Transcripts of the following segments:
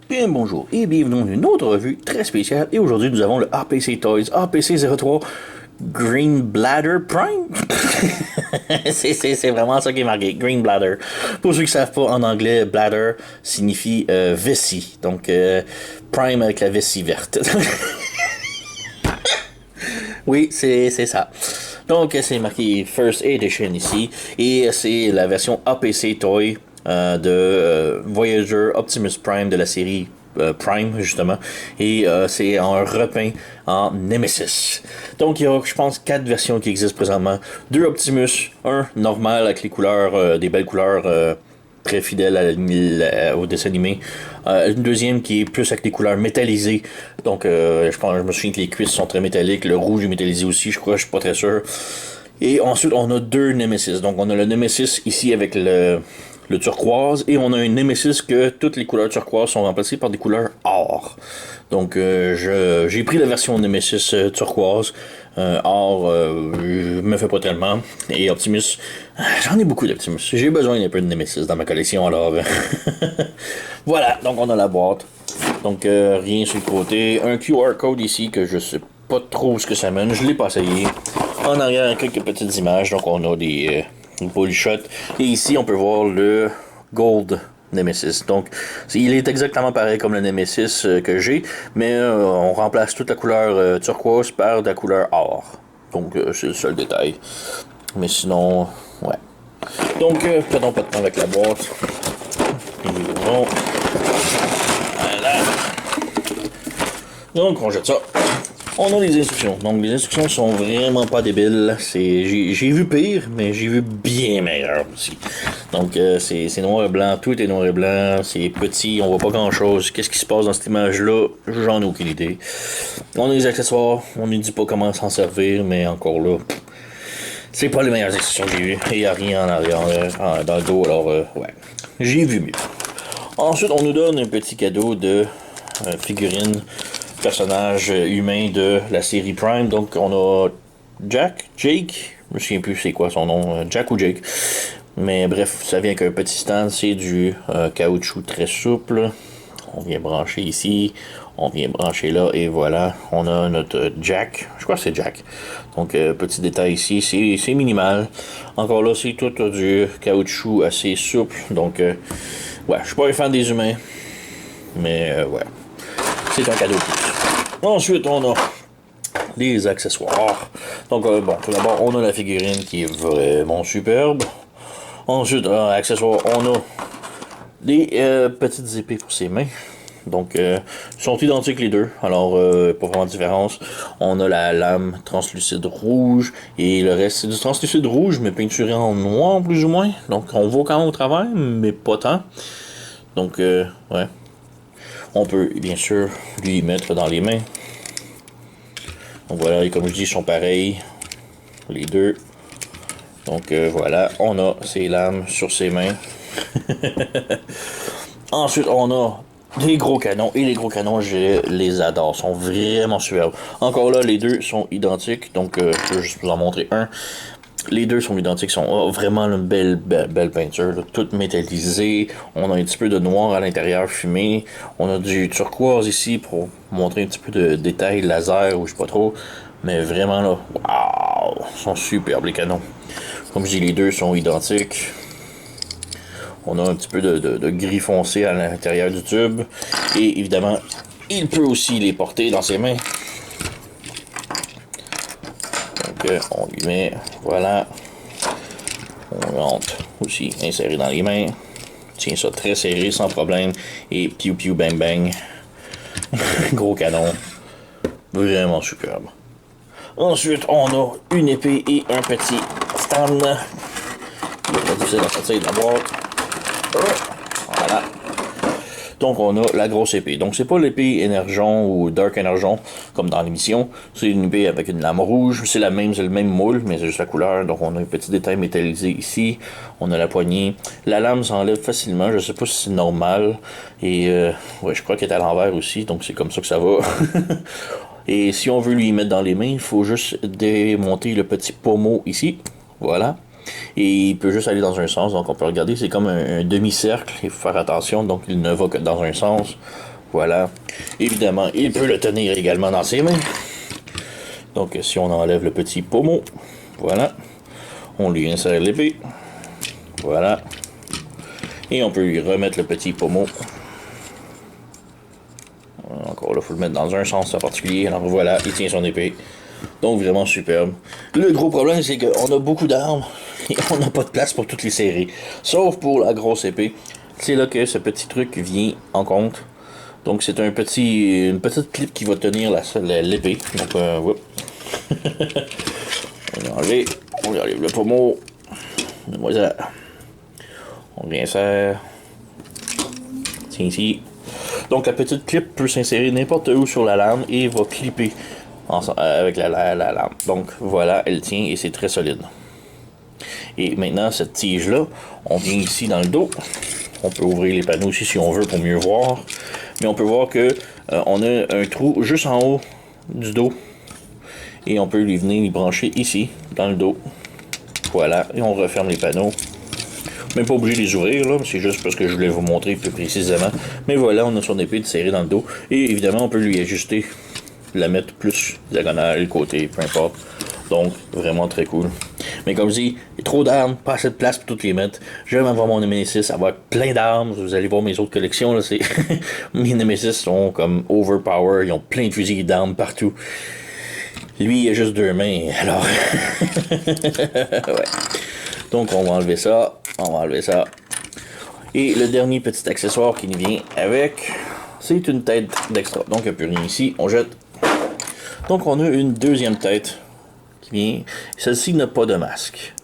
Bien bonjour et bienvenue dans une autre revue très spéciale. Et aujourd'hui, nous avons le APC Toys APC03 Green Bladder Prime. c'est vraiment ça qui est marqué, Green Bladder. Pour ceux qui ne savent pas, en anglais, bladder signifie vessie. Donc, Prime avec la vessie verte. Oui, c'est ça. Donc, c'est marqué First Edition ici. Et c'est la version APC Toy de Voyager Optimus Prime de la série Prime, justement. Et c'est un repeint en Nemesis. Donc, il y a, je pense, 4 versions qui existent présentement. 2 Optimus, un normal avec les couleurs, des belles couleurs très fidèles au dessin animé. Une deuxième qui est plus avec des couleurs métallisées. Donc, je me souviens que les cuisses sont très métalliques. Le rouge est métallisé aussi, je crois, je suis pas très sûr. Et ensuite, on a 2 Nemesis. Donc, on a le Nemesis ici avec le turquoise, et on a un Nemesis que toutes les couleurs turquoise sont remplacées par des couleurs or. Donc j'ai pris la version Nemesis turquoise. Or me fait pas tellement. Et Optimus, j'en ai beaucoup d'Optimus. J'ai besoin d'un peu de Nemesis dans ma collection, alors voilà, donc on a la boîte. Donc rien sur le côté. Un QR code ici que je sais pas trop ce que ça mène. Je l'ai pas essayé. En arrière, quelques petites images. Donc on a des polyshot. Et ici, on peut voir le Gold Nemesis. Donc, il est exactement pareil comme le Nemesis que j'ai, mais on remplace toute la couleur turquoise par de la couleur or. Donc, c'est le seul détail. Mais sinon, ouais. Donc, perdons pas de temps avec la boîte. Voilà. Donc, on jette ça. On a les instructions. Donc, les instructions sont vraiment pas débiles. J'ai vu pire, mais j'ai vu bien meilleur aussi. Donc, c'est noir et blanc. Tout est noir et blanc. C'est petit. On voit pas grand-chose. Qu'est-ce qui se passe dans cette image-là? J'en ai aucune idée. On a les accessoires. On ne dit pas comment s'en servir, mais encore là, c'est pas les meilleures instructions que j'ai vues. Et il n'y a rien en arrière, dans le dos. Alors, ouais. J'ai vu mieux. Ensuite, on nous donne un petit cadeau de figurine personnage humain de la série Prime. Donc on a Jake, je me souviens plus c'est quoi son nom, Jack ou Jake. Mais bref, ça vient avec un petit stand, c'est du caoutchouc très souple. On vient brancher ici, on vient brancher là, et voilà, on a notre Jack. Je crois que c'est Jack. Donc petit détail ici, c'est minimal. Encore là, c'est tout du caoutchouc assez souple. Donc ouais, je suis pas un fan des humains, mais ouais. C'est un cadeau de plus. Ensuite, on a les accessoires. Donc, bon, tout d'abord, on a la figurine qui est vraiment superbe. Ensuite, accessoires, on a des petites épées pour ses mains. Donc, ils sont identiques les deux. Alors, pas vraiment de différence. On a la lame translucide rouge. Et le reste, c'est du translucide rouge, mais peinturé en noir, plus ou moins. Donc, on voit quand même au travers, mais pas tant. Donc, ouais. On peut, bien sûr, lui mettre dans les mains. Donc voilà, et comme je dis, ils sont pareils. Les deux. Donc voilà, on a ses lames sur ses mains. Ensuite, on a des gros canons. Et les gros canons, je les adore. Ils sont vraiment superbes. Encore là, les deux sont identiques. Donc, je peux juste vous en montrer un. Les deux sont identiques, sont vraiment une belle peinture, là, toute métallisée. On a un petit peu de noir à l'intérieur fumé. On a du turquoise ici pour montrer un petit peu de détails laser ou je sais pas trop. Mais vraiment là, waouh, ils sont superbes les canons. Comme je dis, les deux sont identiques. On a un petit peu de gris foncé à l'intérieur du tube. Et évidemment, il peut aussi les porter dans ses mains. On lui met, voilà, on rentre aussi inséré dans les mains, tient ça très serré sans problème, et piou piou bang bang, gros canon, vraiment superbe. Ensuite on a une épée et un petit stand, il est difficile à sortir de la boîte, voilà. Donc on a la grosse épée. Donc c'est pas l'épée Énergon ou Dark Énergon comme dans l'émission. C'est une épée avec une lame rouge. C'est le même moule, mais c'est juste la couleur. Donc on a un petit détail métallisé ici. On a la poignée. La lame s'enlève facilement. Je sais pas si c'est normal. Et ouais, je crois qu'elle est à l'envers aussi. Donc c'est comme ça que ça va. Et si on veut lui mettre dans les mains, il faut juste démonter le petit pommeau ici. Voilà. Et il peut juste aller dans un sens, donc on peut regarder, c'est comme un demi-cercle, il faut faire attention, donc il ne va que dans un sens. Voilà. Évidemment, il peut le tenir également dans ses mains. Donc, si on enlève le petit pommeau, voilà. On lui insère l'épée. Voilà. Et on peut lui remettre le petit pommeau. Encore là, il faut le mettre dans un sens en particulier. Alors voilà, il tient son épée. Donc vraiment superbe. Le gros problème, c'est qu'on a beaucoup d'armes et on n'a pas de place pour toutes les séries. Sauf pour la grosse épée. C'est là que ce petit truc vient en compte. Donc c'est une petite clip qui va tenir l'épée. Donc whoop. On lui enlève le pommeau. Voilà. On réinsère. Tiens ici. Donc la petite clip peut s'insérer n'importe où sur la lame et va clipper avec la lame. Donc voilà, elle tient et c'est très solide. Et maintenant, cette tige-là, on vient ici dans le dos. On peut ouvrir les panneaux aussi si on veut pour mieux voir. Mais on peut voir que on a un trou juste en haut du dos. Et on peut venir les brancher ici, dans le dos. Voilà, et on referme les panneaux. Même pas obligé de les ouvrir, là, c'est juste parce que je voulais vous montrer plus précisément. Mais voilà, on a son épée de serrée dans le dos. Et évidemment, on peut lui ajuster, la mettre plus diagonale, côté, peu importe. Donc, vraiment très cool. Mais comme je dis, il y a trop d'armes, pas assez de place pour toutes les mettre. Je vais avoir mon Nemesis, avoir plein d'armes. Vous allez voir mes autres collections, là, c'est... mes Nemesis sont comme overpower, ils ont plein de fusils d'armes partout. Lui, il a juste 2 mains, alors... ouais. Donc, on va enlever ça. On va enlever ça. Et le dernier petit accessoire qui nous vient avec, c'est une tête d'extra. Donc, il n'y a plus rien ici. On jette. Donc, on a une deuxième tête qui vient. Celle-ci n'a pas de masque.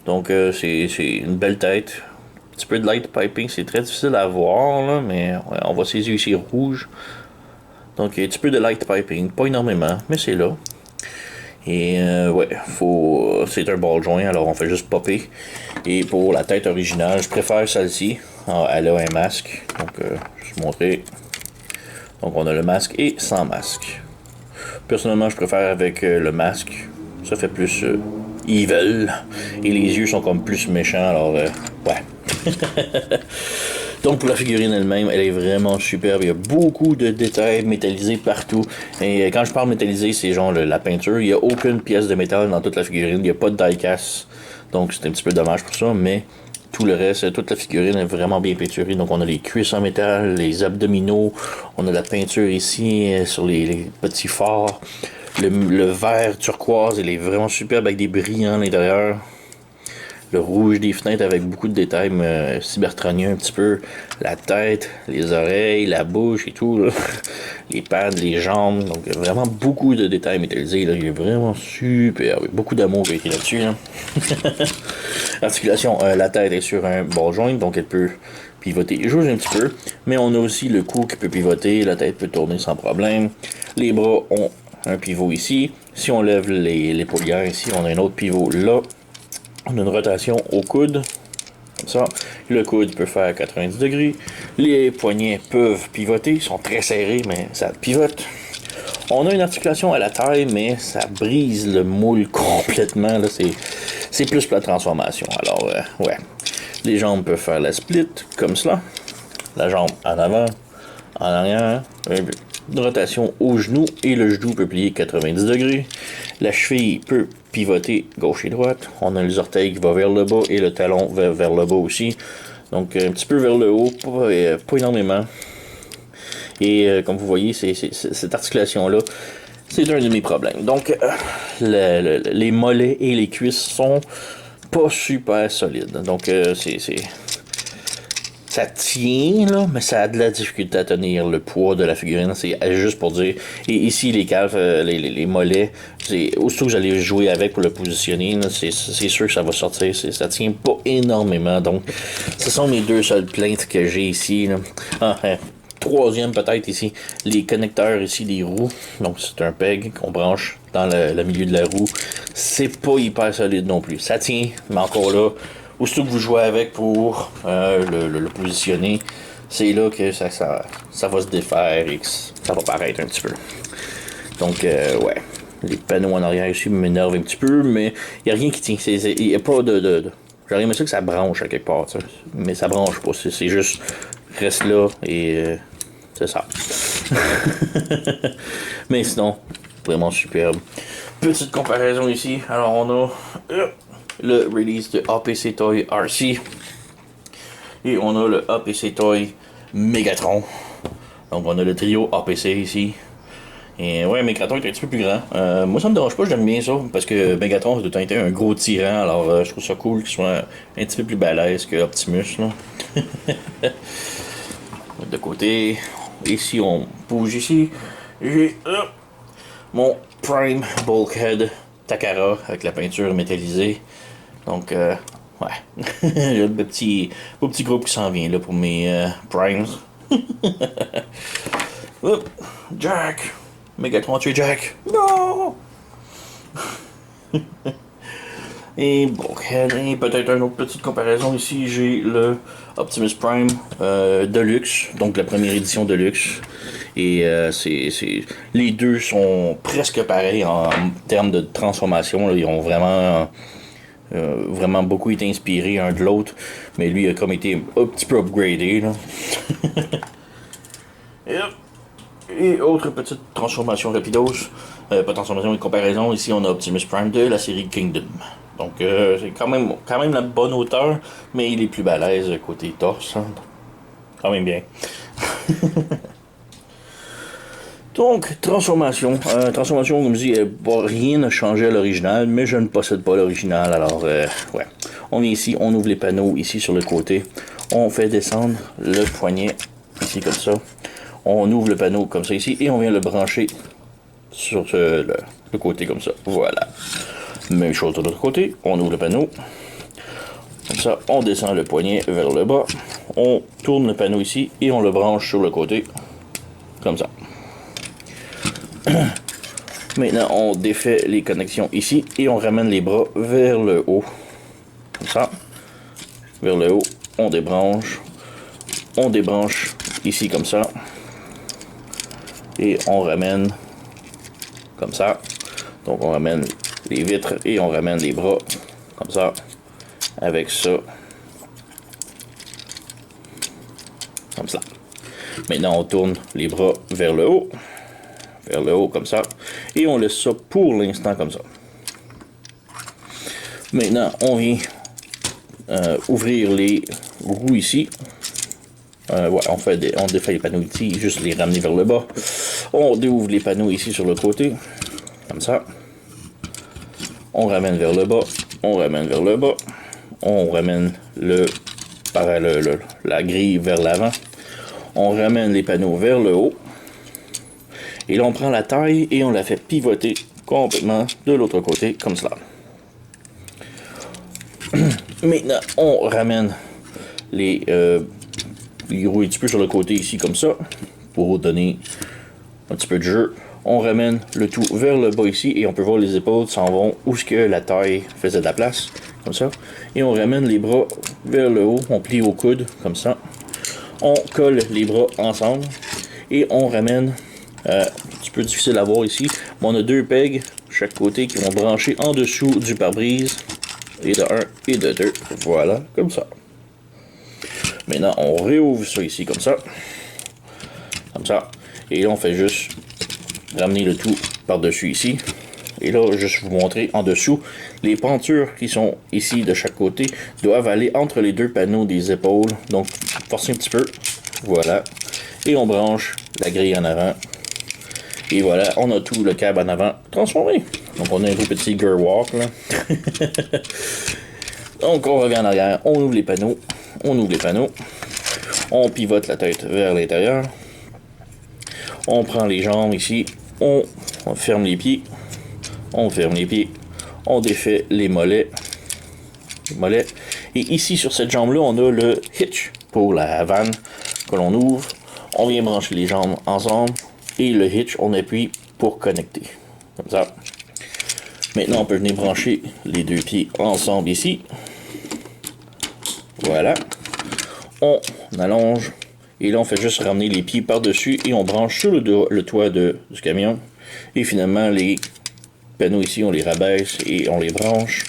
Donc, c'est une belle tête. Un petit peu de light piping. C'est très difficile à voir, là, mais ouais, on va saisir ici rouge. Donc, un petit peu de light piping. Pas énormément, mais c'est là. Et ouais, c'est un ball joint, alors on fait juste popper. Et pour la tête originale, je préfère celle-ci. Elle a un masque, donc je vais vous montrer. Donc on a le masque et sans masque. Personnellement, je préfère avec le masque. Ça fait plus evil. Et les yeux sont comme plus méchants, alors ouais. Donc pour la figurine elle-même, elle est vraiment superbe. Il y a beaucoup de détails métallisés partout. Et quand je parle métallisé, c'est genre la peinture. Il n'y a aucune pièce de métal dans toute la figurine. Il n'y a pas de die-cast. Donc c'est un petit peu dommage pour ça. Mais tout le reste, toute la figurine est vraiment bien peinturée. Donc on a les cuisses en métal, les abdominaux. On a la peinture ici sur les petits phares. Le vert turquoise, il est vraiment superbe avec des brillants à l'intérieur. Le rouge des fenêtres avec beaucoup de détails cybertroniens un petit peu. La tête, les oreilles, la bouche et tout. Là. Les pads, les jambes. Donc vraiment beaucoup de détails métallisés. Là. Il est vraiment super. Beaucoup d'amour qui a été là-dessus. Là. Articulation, la tête est sur un ball joint. Donc elle peut pivoter juste un petit peu. Mais on a aussi le cou qui peut pivoter. La tête peut tourner sans problème. Les bras ont un pivot ici. Si on lève les paulières ici, on a un autre pivot là. On a une rotation au coude, comme ça. Le coude peut faire 90 degrés. Les poignets peuvent pivoter, ils sont très serrés, mais ça pivote. On a une articulation à la taille, mais ça brise le moule complètement. Là, c'est plus pour la transformation. Alors, ouais. Les jambes peuvent faire la split, comme cela. La jambe en avant, en arrière. Une rotation au genou et le genou peut plier 90 degrés. La cheville peut pivoter gauche et droite. On a les orteils qui vont vers le bas et le talon vers le bas aussi. Donc un petit peu vers le haut, pas énormément. Et comme vous voyez, cette articulation-là, c'est un de mes problèmes. Donc les mollets et les cuisses sont pas super solides. Donc ça tient, là, mais ça a de la difficulté à tenir le poids de la figurine. C'est juste pour dire. Et ici, les calves, les mollets, aussitôt que j'allais jouer avec pour le positionner, c'est sûr que ça va sortir. Ça tient pas énormément. Donc, ce sont mes 2 seules plaintes que j'ai ici. Là. Troisième, peut-être ici, les connecteurs ici des roues. Donc, c'est un peg qu'on branche dans le milieu de la roue. C'est pas hyper solide non plus. Ça tient, mais encore là. Aussitôt que vous jouez avec pour le positionner, c'est là que ça va se défaire et que ça va paraître un petit peu. Donc, ouais. Les panneaux en arrière ici m'énervent un petit peu, mais il n'y a rien qui tient. Il n'y a pas de... J'aurais aimé ça que ça branche à quelque part, ça. Mais ça branche pas. C'est juste, reste là et C'est ça. Mais sinon, vraiment superbe. Petite comparaison ici. Alors, on a le release de APC Toy RC. Et on a le APC Toy Megatron. Donc, on a le trio APC ici. Et ouais, Megatron est un petit peu plus grand. Moi, ça me dérange pas, j'aime bien ça. Parce que Megatron, ça a tout le temps été un gros tyran. Alors, je trouve ça cool qu'il soit un petit peu plus balèze que Optimus, là. De côté. Ici, on bouge ici. J'ai mon Prime Bulkhead Takara avec la peinture métallisée. Donc, ouais. J'ai le petit groupe qui s'en vient là pour mes Primes. Hop, Jack! Megatron tué Jack! Non! Et Bulkhead, et peut-être une autre petite comparaison ici, j'ai le Optimus Prime Deluxe, donc la première édition Deluxe. Et les deux sont presque pareils en termes de transformation. Là. Ils ont vraiment beaucoup été inspirés un de l'autre, mais lui a comme été un petit peu upgradé. Là. Et autre petite transformation rapidos, pas transformation mais comparaison, ici on a Optimus Prime de la série Kingdom. Donc c'est quand même la bonne hauteur, mais il est plus balèze côté torse. Hein. Quand même bien. Donc, transformation. Transformation, comme je dis, rien n'a changé à l'original, mais je ne possède pas l'original, alors ouais. On vient ici, on ouvre les panneaux ici sur le côté. On fait descendre le poignet ici comme ça. On ouvre le panneau comme ça ici et on vient le brancher sur le côté comme ça. Voilà. Même chose de l'autre côté. On ouvre le panneau. Comme ça, on descend le poignet vers le bas. On tourne le panneau ici et on le branche sur le côté. Comme ça. Maintenant, on défait les connexions ici et on ramène les bras vers le haut. Comme ça. Vers le haut. On débranche. On débranche ici comme ça. Et on ramène comme ça. Donc on ramène les vitres et on ramène les bras comme ça. Avec ça. Comme ça. Maintenant on tourne les bras vers le haut. Vers le haut comme ça. Et on laisse ça pour l'instant comme ça. Maintenant on vient ouvrir les roues ici. Ouais, on défait les panneaux ici, juste les ramener vers le bas. On déouvre les panneaux ici sur le côté, comme ça. On ramène vers le bas, on ramène vers le bas. On ramène la grille vers l'avant. On ramène les panneaux vers le haut. Et là, on prend la taille et on la fait pivoter complètement de l'autre côté, comme cela. Maintenant, on ramène les roues un petit peu sur le côté ici comme ça pour donner un petit peu de jeu. On ramène le tout vers le bas ici et on peut voir les épaules s'en vont où ce que la taille faisait de la place comme ça. Et on ramène les bras vers le haut, on plie au coude comme ça. On colle les bras ensemble et on ramène un petit peu difficile à voir ici, mais on a deux pegs chaque côté qui vont brancher en dessous du pare-brise et de 1 et de 2. Voilà, comme ça. Maintenant, on réouvre ça ici, comme ça. Comme ça. Et là, on fait juste ramener le tout par-dessus ici. Et là, juste vous montrer en dessous, les pentures qui sont ici de chaque côté doivent aller entre les deux panneaux des épaules. Donc, forcez un petit peu. Voilà. Et on branche la grille en avant. Et voilà, on a tout le câble en avant transformé. Donc, on a un gros petit gear walk, là. Donc, on revient en arrière. On ouvre les panneaux. On ouvre les panneaux. On pivote la tête vers l'intérieur. On prend les jambes ici. On ferme les pieds. On ferme les pieds. On défait les mollets. Et ici, sur cette jambe-là, on a le hitch pour la vanne que l'on ouvre. On vient brancher les jambes ensemble. Et le hitch, on appuie pour connecter. Comme ça. Maintenant, on peut venir brancher les deux pieds ensemble ici. Voilà. On allonge. Et là, on fait juste ramener les pieds par-dessus et on branche sur le toit du camion. Et finalement, les panneaux ici, on les rabaisse et on les branche.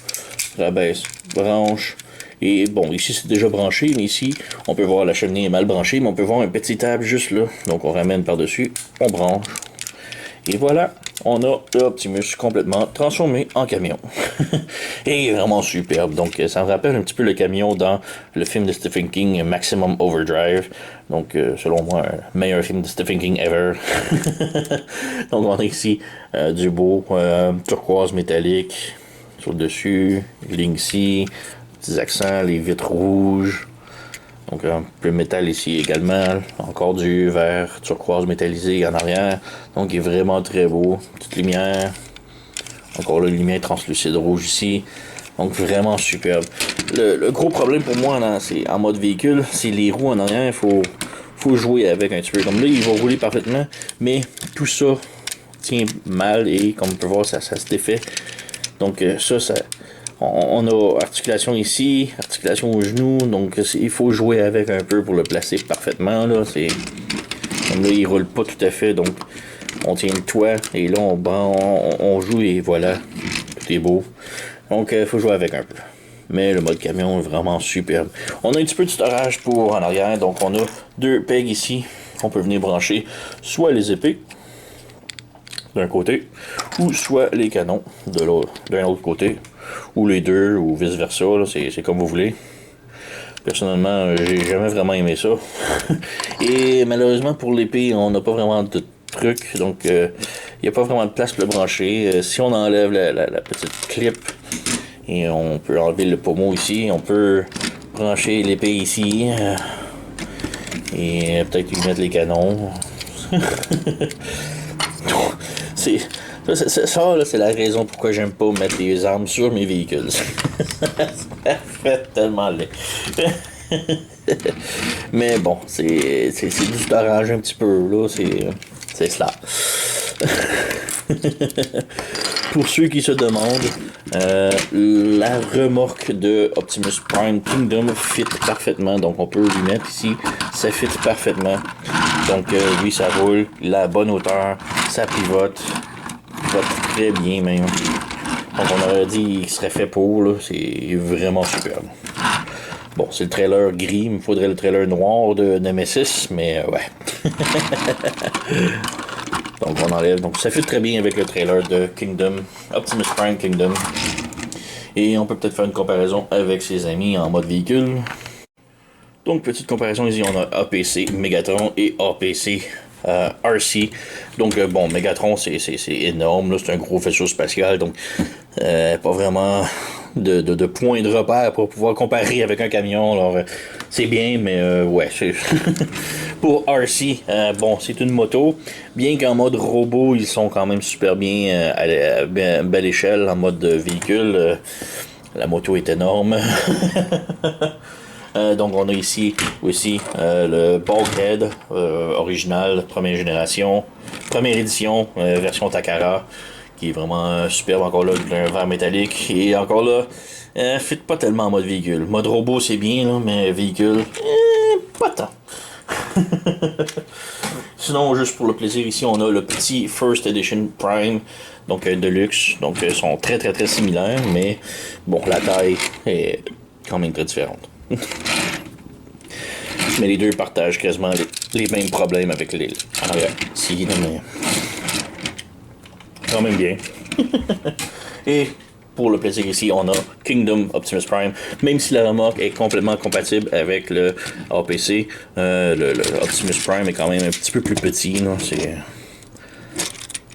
Rabaisse, branche. Et bon, ici c'est déjà branché, mais ici, on peut voir la cheminée est mal branchée, mais on peut voir un petit table juste là. Donc on ramène par-dessus, on branche. Et voilà, on a l'Optimus complètement transformé en camion. Et il est vraiment superbe. Donc ça me rappelle un petit peu le camion dans le film de Stephen King, Maximum Overdrive. Donc selon moi, un meilleur film de Stephen King ever. Donc on a ici du beau turquoise métallique sur le dessus, ligne ici, petits accents, les vitres rouges. Donc un peu de métal ici également. Encore du vert turquoise métallisé en arrière. Donc il est vraiment très beau. Petite lumière. Encore la lumière translucide rouge ici. Donc vraiment superbe. Le gros problème pour moi c'est en mode véhicule, c'est les roues en arrière. Faut jouer avec un petit peu. Comme là, il va rouler parfaitement. Mais tout ça tient mal et comme on peut voir, ça se défait. Donc ça on a articulation ici, articulation au genou, donc il faut jouer avec un peu pour le placer parfaitement. Là, comme là, il roule pas tout à fait, donc on tient le toit et là on joue et voilà, tout est beau. Donc il faut jouer avec un peu. Mais le mode camion est vraiment superbe. On a un petit peu de storage pour en arrière, donc on a deux pegs ici qu'on peut venir brancher, soit les épées d'un côté, ou soit les canons d'un autre côté. Ou les deux, ou vice versa, c'est comme vous voulez. Personnellement, j'ai jamais vraiment aimé ça. Et malheureusement pour l'épée, on n'a pas vraiment de truc, donc il n'y a pas vraiment de place pour le brancher. Si on enlève la petite clip, et on peut enlever le pommeau ici, on peut brancher l'épée ici, et peut-être y mettre les canons. Ça, là, c'est la raison pourquoi j'aime pas mettre les armes sur mes véhicules. Ça fait tellement laid. Mais bon, c'est du storage un petit peu, là, c'est cela. Pour ceux qui se demandent, la remorque de Optimus Prime Kingdom fit parfaitement, donc on peut lui mettre ici, ça fit parfaitement. Donc lui ça roule, il a la bonne hauteur, ça pivote très bien même. Donc on aurait dit qu'il serait fait pour, là, c'est vraiment superbe. Bon, c'est le trailer gris, il me faudrait le trailer noir de Nemesis, mais ouais. Donc on enlève, donc ça fit très bien avec le trailer de Kingdom, Optimus Prime Kingdom. Et on peut peut-être faire une comparaison avec ses amis en mode véhicule. Donc petite comparaison ici, on a APC Megatron et APC RC. Donc bon, Megatron c'est énorme, c'est un gros vaisseau spatial, donc pas vraiment de point de repère pour pouvoir comparer avec un camion. Alors c'est bien, mais ouais, c'est pour RC, bon, c'est une moto. Bien qu'en mode robot, ils sont quand même super bien à belle échelle en mode véhicule. La moto est énorme. Donc on a ici aussi le Bulkhead original, première génération, première édition, version Takara, qui est vraiment superbe. Encore là, un verre métallique. Et encore là, fit pas tellement en mode véhicule. Mode robot c'est bien, là, mais véhicule, pas tant. Sinon, juste pour le plaisir, ici on a le petit First Edition Prime, donc Deluxe. Donc ils sont très similaires, mais bon, la taille est quand même très différente. Mais les deux partagent quasiment les mêmes problèmes avec les en arrière. Si, mais quand même bien. Et pour le plaisir ici, on a Kingdom Optimus Prime. Même si la remorque est complètement compatible avec le APC, le Optimus Prime est quand même un petit peu plus petit. C'est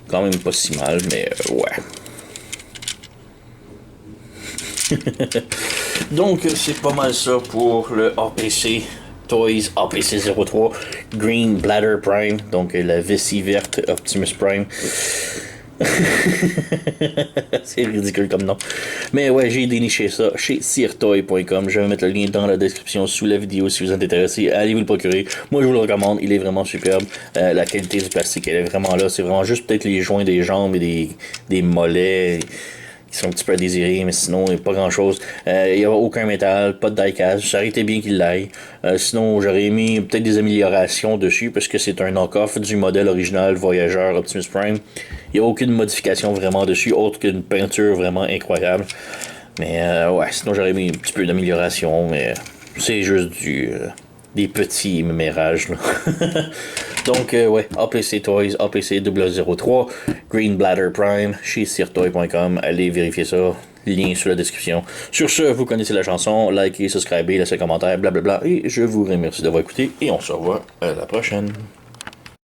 quand même pas si mal, mais ouais. Donc c'est pas mal ça pour le APC Toys APC-03 Green Bladder Prime, donc la vessie verte Optimus Prime. C'est ridicule comme nom. Mais ouais, j'ai déniché ça chez sirtoy.com. Je vais mettre le lien dans la description sous la vidéo si vous êtes intéressé. Allez vous le procurer. Moi je vous le recommande, il est vraiment superbe. La qualité du plastique elle est vraiment là. C'est vraiment juste peut-être les joints des jambes et des mollets qui sont un petit peu à désirer, mais sinon, il n'y a pas grand chose. Il n'y a aucun métal, pas de die-cast. Ça aurait été bien qu'il l'aille. Sinon, j'aurais mis peut-être des améliorations dessus, parce que c'est un knock-off du modèle original Voyageur Optimus Prime. Il n'y a aucune modification vraiment dessus, autre qu'une peinture vraiment incroyable. Mais ouais, sinon j'aurais mis un petit peu d'amélioration, mais c'est juste des petits mémérages. Là. Donc, ouais, APC Toys, APC 003, Green Bladder Prime, chez sirtoy.com. Allez vérifier ça. Lien sur la description. Sur ce, vous connaissez la chanson. Likez, subscribez, laissez un commentaire, blablabla. Et je vous remercie d'avoir écouté. Et on se revoit à la prochaine.